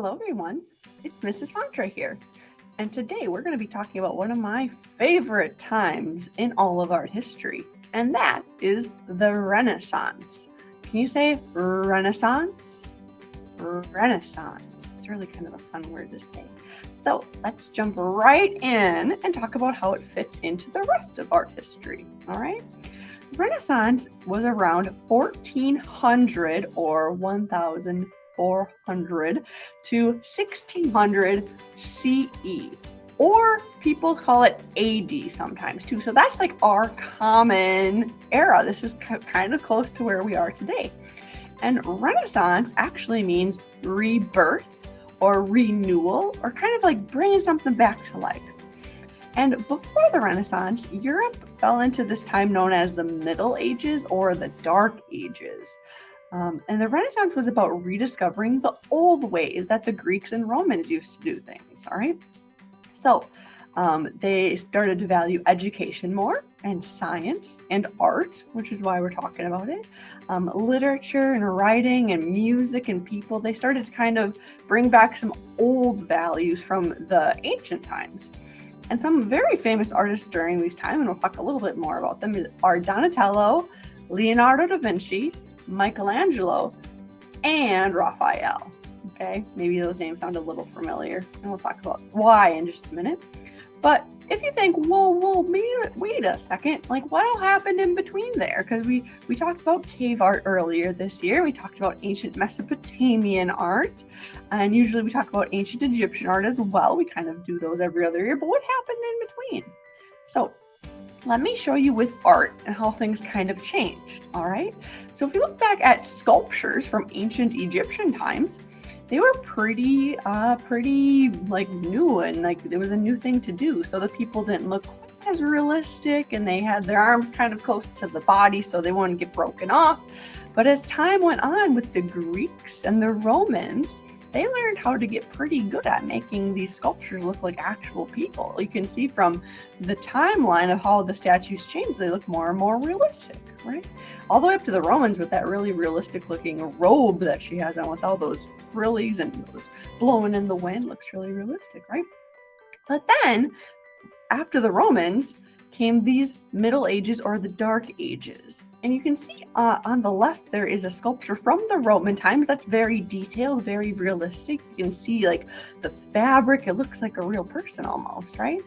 Hello, everyone. It's Mrs. Fontre here. And today we're going to be talking about one of my favorite times in all of art history, and that is the Renaissance. Can you say Renaissance? Renaissance. It's really kind of a fun word to say. So let's jump right in and talk about how it fits into the rest of art history. All right. Renaissance was around 1400 or 1400 to 1600 CE, or people call it AD sometimes too. So that's like our common era. This is kind of close to where we are today. And Renaissance actually means rebirth or renewal, or kind of like bringing something back to life. And before the Renaissance, Europe fell into this time known as the Middle Ages or the Dark Ages. And the Renaissance was about rediscovering the old ways that the Greeks and Romans used to do things, all right? So they started to value education more, and science and art, which is why we're talking about it. Literature and writing and music and people, they started to kind of bring back some old values from the ancient times. And some very famous artists during these times, and we'll talk a little bit more about them, are Donatello, Leonardo da Vinci, Michelangelo, and Raphael. Okay, maybe those names sound a little familiar, and we'll talk about why in just a minute. But if you think, whoa, wait a second, like what all happened in between there? Because we talked about cave art earlier this year. We talked about ancient Mesopotamian art, and usually we talk about ancient Egyptian art as well. We kind of do those every other year, but what happened in between? So let me show you with art and how things kind of changed, all right? So if you look back at sculptures from ancient Egyptian times, they were pretty like new, and like there was a new thing to do. So the people didn't look quite as realistic, and they had their arms kind of close to the body so they wouldn't get broken off. But as time went on with the Greeks and the Romans, they learned how to get pretty good at making these sculptures look like actual people. You can see from the timeline of how the statues changed, they look more and more realistic, right? All the way up to the Romans with that really realistic looking robe that she has on with all those frillies and those blowing in the wind, looks really realistic, right? But then after the Romans came these Middle Ages or the Dark Ages. And you can see on the left, there is a sculpture from the Roman times that's very detailed, very realistic. You can see like the fabric, it looks like a real person almost, right?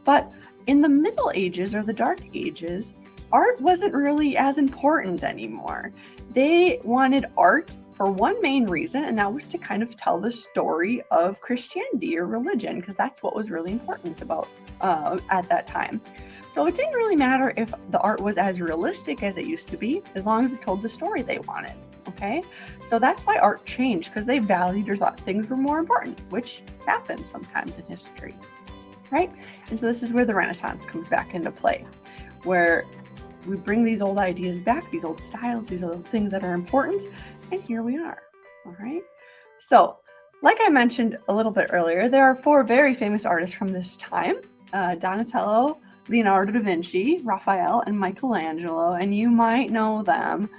But in the Middle Ages or the Dark Ages, art wasn't really as important anymore. They wanted art for one main reason, and that was to kind of tell the story of Christianity or religion, because that's what was really important about at that time. So it didn't really matter if the art was as realistic as it used to be, as long as it told the story they wanted, okay? So that's why art changed, because they valued or thought things were more important, which happens sometimes in history, right? And so this is where the Renaissance comes back into play, where we bring these old ideas back, these old styles, these old things that are important, and here we are, all right? So, like I mentioned a little bit earlier, there are four very famous artists from this time, Donatello, Leonardo da Vinci, Raphael, and Michelangelo, and you might know them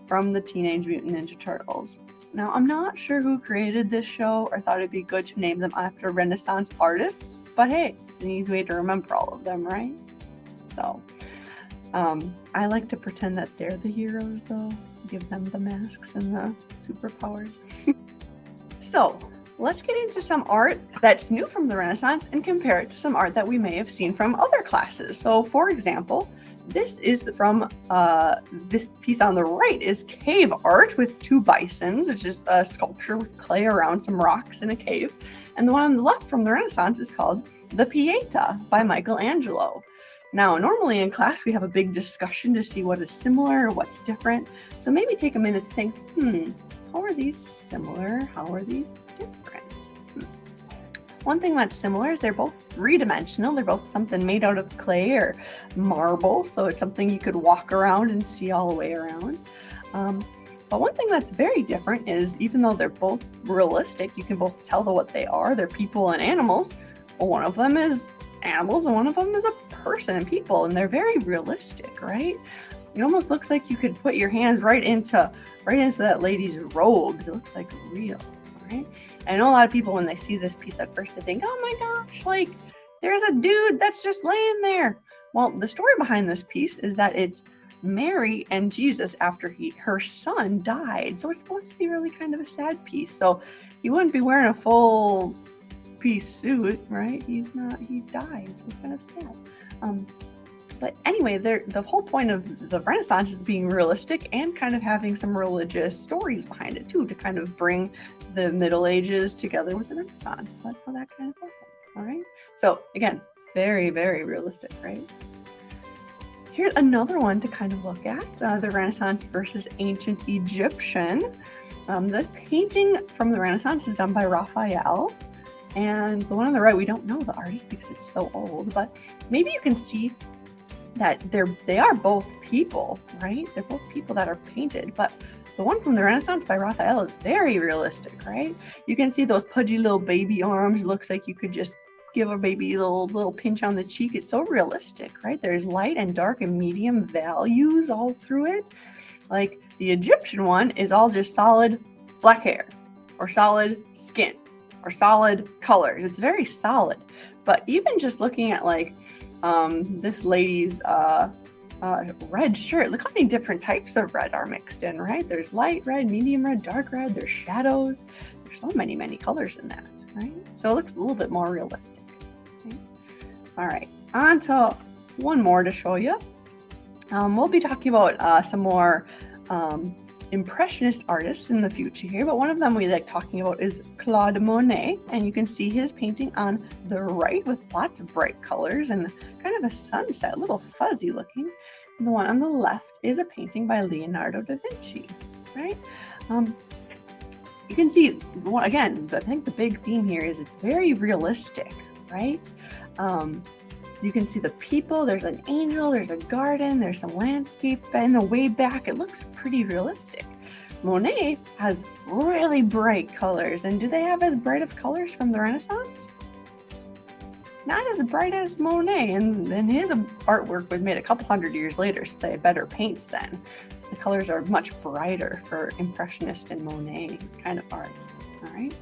from the Teenage Mutant Ninja Turtles. Now, I'm not sure who created this show or thought it'd be good to name them after Renaissance artists, but hey, it's an easy way to remember all of them, right? So, I like to pretend that they're the heroes, though. Give them the masks and the superpowers. So, let's get into some art that's new from the Renaissance and compare it to some art that we may have seen from other classes. So, for example, this is from this piece on the right is cave art with two bisons, which is a sculpture with clay around some rocks in a cave. And the one on the left from the Renaissance is called The Pieta by Michelangelo. Now, normally in class, we have a big discussion to see what is similar or what's different. So maybe take a minute to think, how are these similar? How are these different? One thing that's similar is they're both three-dimensional. They're both something made out of clay or marble. So it's something you could walk around and see all the way around. But one thing that's very different is even though they're both realistic, you can both tell what they are. They're people and animals. Well, one of them is animals and one of them is a person and people, and they're very realistic, right? It almost looks like you could put your hands right into that lady's robes. It looks like real, right? I know a lot of people, when they see this piece at first, they think, oh my gosh, like there's a dude that's just laying there. Well, the story behind this piece is that it's Mary and Jesus after her son died. So it's supposed to be really kind of a sad piece. So he wouldn't be wearing a full piece suit, right? He died. So it's kind of sad. But anyway, the whole point of the Renaissance is being realistic and kind of having some religious stories behind it too, to kind of bring the Middle Ages together with the Renaissance. So that's how that kind of happened. All right. So again, it's very, very realistic, right? Here's another one to kind of look at, the Renaissance versus ancient Egyptian. The painting from the Renaissance is done by Raphael. And the one on the right, we don't know the artist because it's so old, but maybe you can see that they are both people, right? They're both people that are painted, but the one from the Renaissance by Raphael is very realistic, right? You can see those pudgy little baby arms. It looks like you could just give a baby a little pinch on the cheek. It's so realistic, right? There's light and dark and medium values all through it. Like the Egyptian one is all just solid black hair or solid skin or solid colors. It's very solid. But even just looking at like this lady's red shirt, look how many different types of red are mixed in, right? There's light red, medium red, dark red, there's shadows. There's so many colors in that, right? So it looks a little bit more realistic. Okay? All right, on to one more to show you. We'll be talking about some more Impressionist artists in the future here, but one of them we like talking about is Claude Monet, and you can see his painting on the right with lots of bright colors and kind of a sunset, a little fuzzy looking. And the one on the left is a painting by Leonardo da Vinci, right? You can see, again, I think the big theme here is it's very realistic, right? You can see the people, there's an angel, there's a garden, there's some landscape in the way back. It looks pretty realistic. Monet has really bright colors. And do they have as bright of colors from the Renaissance? Not as bright as Monet. And his artwork was made a couple hundred years later, so they had better paints then. So the colors are much brighter for Impressionist and Monet's kind of art. All right.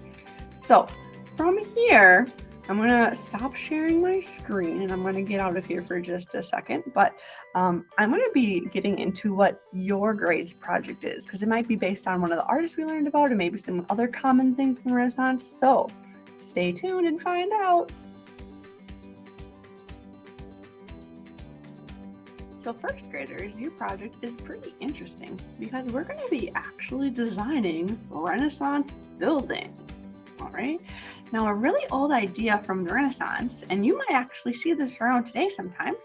So from here, I'm going to stop sharing my screen and I'm going to get out of here for just a second, but I'm going to be getting into what your grades project is, because it might be based on one of the artists we learned about and maybe some other common thing from Renaissance. So stay tuned and find out. So first graders, your project is pretty interesting because we're going to be actually designing Renaissance buildings. All right. Now, a really old idea from the Renaissance, and you might actually see this around today sometimes,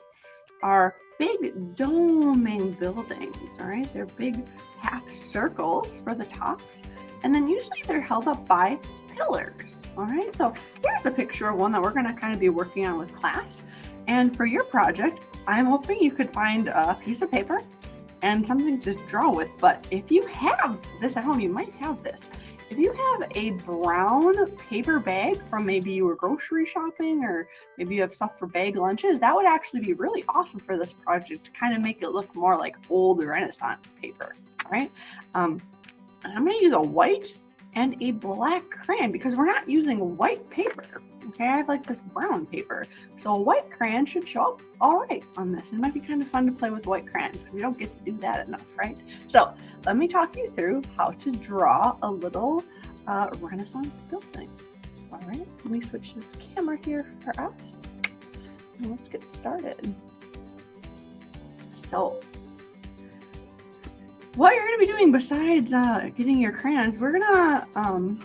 are big doming buildings, all right? They're big half circles for the tops, and then usually they're held up by pillars, all right? So here's a picture of one that we're gonna kind of be working on with class. And for your project, I'm hoping you could find a piece of paper and something to draw with, but if you have this at home, you might have this. If you have a brown paper bag from maybe you were grocery shopping or maybe you have stuff for bag lunches, that would actually be really awesome for this project to kind of make it look more like old Renaissance paper, all right? And I'm going to use a white and a black crayon because we're not using white paper, okay? I have like this brown paper. So a white crayon should show up all right on this. It might be kind of fun to play with white crayons because we don't get to do that enough, right? So let me talk you through how to draw a little Renaissance building. All right, let me switch this camera here for us. And let's get started. So what you're going to be doing besides getting your crayons, we're going to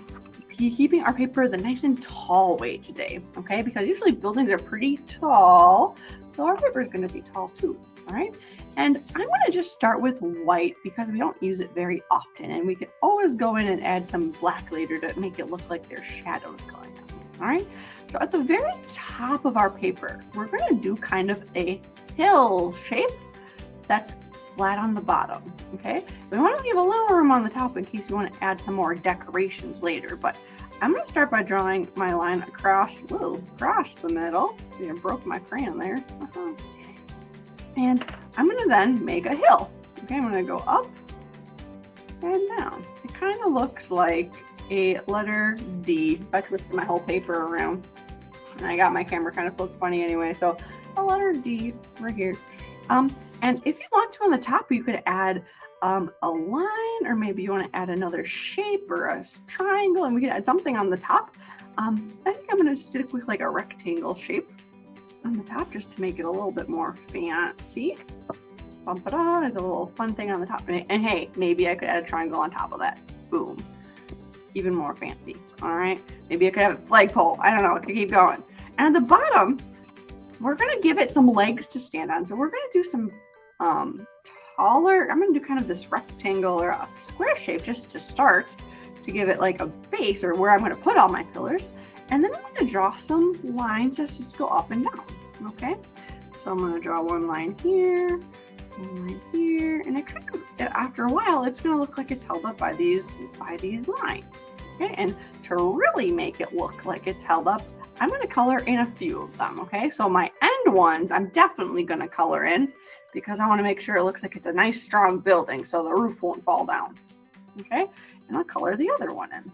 be keeping our paper the nice and tall way today, okay? Because usually buildings are pretty tall, so our paper is going to be tall too, all right? And I'm going to just start with white because we don't use it very often, and we can always go in and add some black later to make it look like there's shadows going on, all right? So at the very top of our paper, we're going to do kind of a hill shape that's flat on the bottom, okay? We want to leave a little room on the top in case you want to add some more decorations later, but I'm going to start by drawing my line across the middle. I broke my crayon there. And I'm going to then make a hill. Okay, I'm going to go up and down. It kind of looks like a letter D. I twisted my whole paper around and I got my camera kind of look funny anyway. So a letter D right here. And if you want to on the top, you could add a line, or maybe you want to add another shape or a triangle, and we could add something on the top. I think I'm going to stick with like a rectangle shape on the top just to make it a little bit more fancy. Bump it on as a little fun thing on the top. And hey, maybe I could add a triangle on top of that. Boom. Even more fancy. All right. Maybe I could have a flagpole. I don't know. I could keep going. And at the bottom, we're going to give it some legs to stand on. So we're going to do some taller. I'm going to do kind of this rectangle or a square shape just to start, to give it like a base or where I'm going to put all my pillars. And then I'm going to draw some lines just go up and down. Okay. So I'm going to draw one line here, one line here, and it kind of, after a while, it's going to look like it's held up by these lines. Okay. And to really make it look like it's held up, I'm going to color in a few of them. Okay. So my end ones, I'm definitely going to color in because I want to make sure it looks like it's a nice, strong building so the roof won't fall down. Okay. And I'll color the other one in.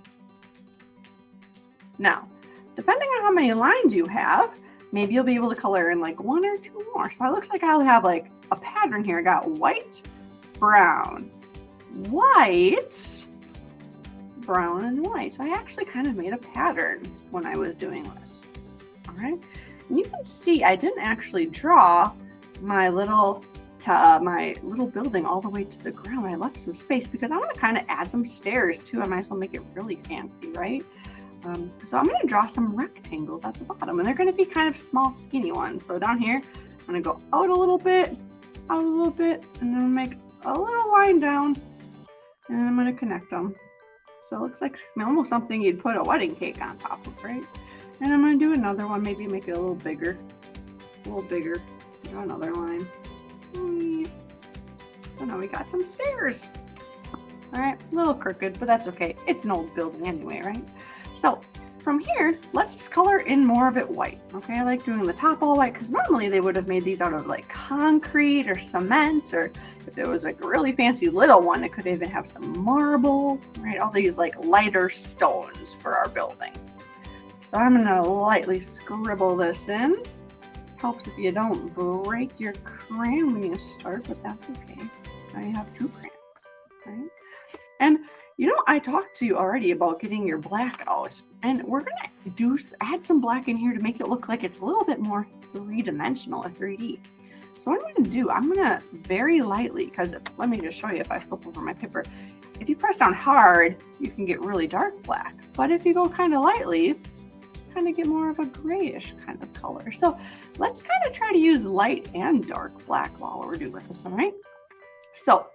Now, depending on how many lines you have, maybe you'll be able to color in like one or two more. So it looks like I'll have like a pattern here. I got white, brown, white, brown, and white. So I actually kind of made a pattern when I was doing this. All right. And you can see I didn't actually draw my little building all the way to the ground. I left some space because I want to kind of add some stairs too. I might as well make it really fancy, right? So I'm going to draw some rectangles at the bottom, and they're going to be kind of small, skinny ones. So down here, I'm going to go out a little bit, and then make a little line down, and I'm going to connect them. So it looks like almost something you'd put a wedding cake on top of, right? And I'm going to do another one, maybe make it a little bigger, draw another line. So now we got some stairs. All right, a little crooked, but that's okay. It's an old building anyway, right? So from here, let's just color in more of it white. Okay, I like doing the top all white because normally they would have made these out of like concrete or cement, or if there was like a really fancy little one, it could even have some marble, right? All these like lighter stones for our building. So I'm gonna lightly scribble this in. Helps if you don't break your crayon when you start, but that's okay. Now you have two crayons, right? And you know, I talked to you already about getting your black out, and we're gonna add some black in here to make it look like it's a little bit more three-dimensional or 3D. So what I'm gonna very lightly, because let me just show you if I flip over my paper. If you press down hard, you can get really dark black, but if you go kind of lightly, kind of get more of a grayish kind of color. So let's kind of try to use light and dark black while we're doing this, all right? So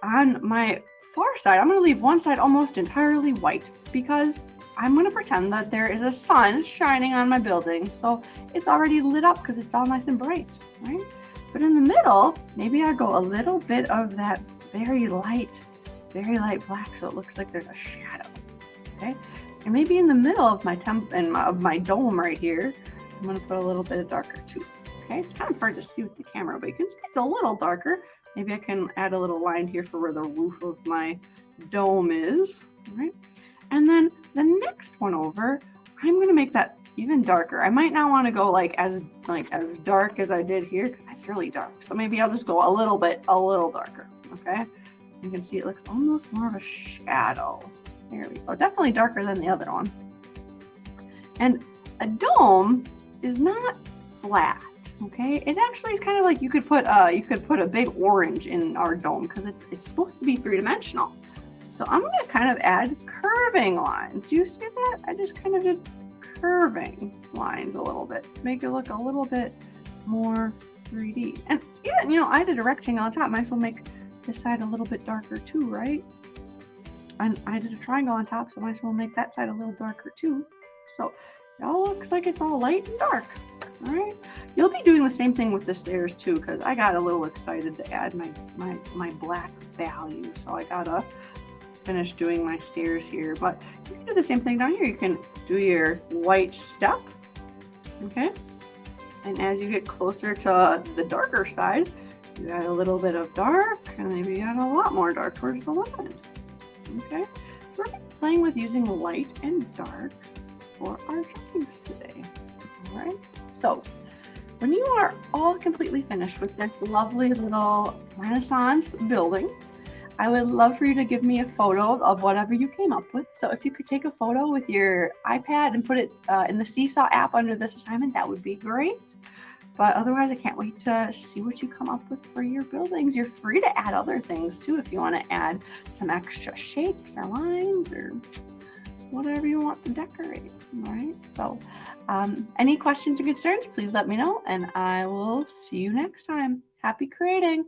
on my far side, I'm going to leave one side almost entirely white because I'm going to pretend that there is a sun shining on my building. So it's already lit up because it's all nice and bright, right? But in the middle, maybe I go a little bit of that very light black so it looks like there's a shadow, okay? And maybe in the middle of my of my dome right here, I'm going to put a little bit of darker too, okay? It's kind of hard to see with the camera, but you can see it's a little darker. Maybe I can add a little line here for where the roof of my dome is, right? And then the next one over, I'm going to make that even darker. I might not want to go like as dark as I did here because that's really dark. So maybe I'll just go a little darker, okay? You can see it looks almost more of a shadow. There we go. Definitely darker than the other one. And a dome is not flat. Okay, it actually is kind of like you could put a big orange in our dome because it's supposed to be three-dimensional. So I'm going to kind of add curving lines. Do you see that? I just kind of did curving lines a little bit to make it look a little bit more 3D. And even, you know, I did a rectangle on top. Might as well make this side a little bit darker too, right? And I did a triangle on top, so might as well make that side a little darker too. So it all looks like it's all light and dark. All right, you'll be doing the same thing with the stairs too, because I got a little excited to add my black value, so I gotta finish doing my stairs here. But you can do the same thing down here. You can do your white step, okay? And as you get closer to the darker side, you add a little bit of dark, and maybe you add a lot more dark towards the left. Okay, so we're playing with using light and dark for our drawings today. All right, so when you are all completely finished with this lovely little Renaissance building, I would love for you to give me a photo of whatever you came up with. So if you could take a photo with your iPad and put it in the Seesaw app under this assignment, that would be great. But otherwise, I can't wait to see what you come up with for your buildings. You're free to add other things too if you want to add some extra shapes or lines or whatever you want to decorate. All right. So any questions or concerns, please let me know, and I will see you next time. Happy creating.